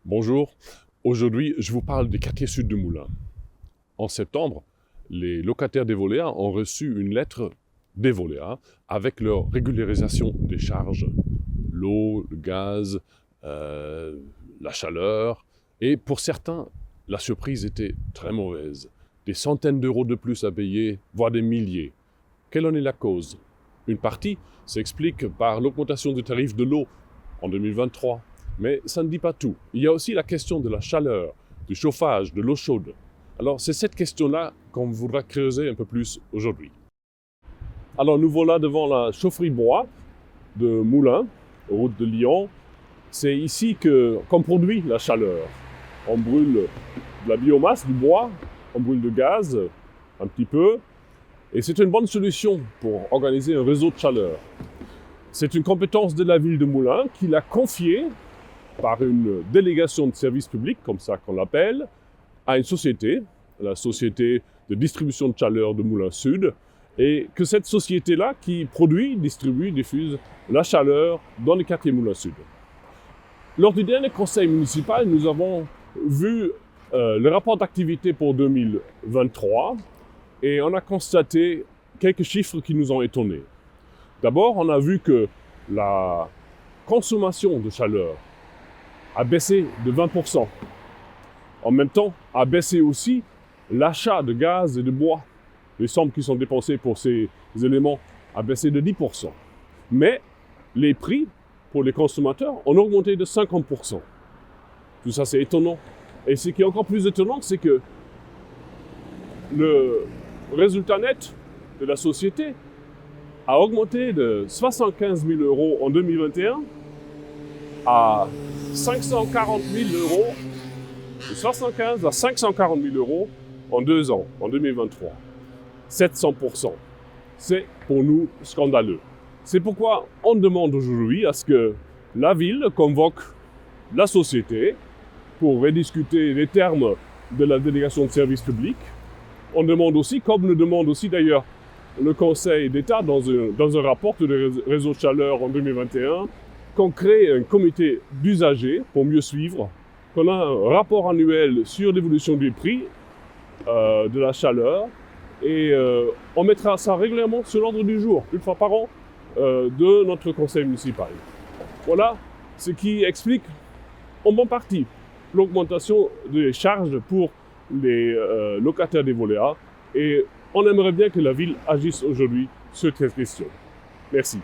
Bonjour, aujourd'hui je vous parle des quartiers sud de Moulins. En septembre, les locataires d'Evolea ont reçu une lettre d'Evolea avec leur régularisation des charges, l'eau, le gaz, la chaleur, et pour certains, la surprise était très mauvaise. Des centaines d'euros de plus à payer, voire des milliers. Quelle en est la cause? Une partie s'explique par l'augmentation du tarif de l'eau en 2023. Mais ça ne dit pas tout. Il y a aussi la question de la chaleur, du chauffage, de l'eau chaude. Alors c'est cette question-là qu'on voudra creuser un peu plus aujourd'hui. Alors nous voilà devant la chaufferie bois de Moulins, route de Lyon. C'est ici qu'on produit la chaleur. On brûle de la biomasse, du bois, on brûle du gaz, un petit peu. Et c'est une bonne solution pour organiser un réseau de chaleur. C'est une compétence de la ville de Moulins qui l'a confiée par une délégation de service public, comme ça qu'on l'appelle, à une société, la société de distribution de chaleur de Moulins Sud, et que cette société-là, qui produit, distribue, diffuse la chaleur dans les quartiers Moulins Sud. Lors du dernier conseil municipal, nous avons vu le rapport d'activité pour 2023, et on a constaté quelques chiffres qui nous ont étonnés. D'abord, on a vu que la consommation de chaleur a baissé de 20%. En même temps, a baissé aussi l'achat de gaz et de bois. Les sommes qui sont dépensées pour ces éléments a baissé de 10%. Mais les prix pour les consommateurs ont augmenté de 50%. Tout ça, c'est étonnant. Et ce qui est encore plus étonnant, c'est que le résultat net de la société a augmenté de 75 000 euros en 2021 à 540 000 euros, de 75 à 540 000 euros en 2 ans, en 2023. 700%. C'est pour nous scandaleux. C'est pourquoi on demande aujourd'hui à ce que la ville convoque la société pour rediscuter les termes de la délégation de service public. On demande aussi, comme le demande aussi d'ailleurs le Conseil d'État dans un rapport de réseau de chaleur en 2021, qu'on crée un comité d'usagers pour mieux suivre, qu'on a un rapport annuel sur l'évolution des prix de la chaleur, et on mettra ça régulièrement sur l'ordre du jour, une fois par an, de notre conseil municipal. Voilà ce qui explique en bonne partie l'augmentation des charges pour les locataires d'Evolea, et on aimerait bien que la ville agisse aujourd'hui sur cette question. Merci.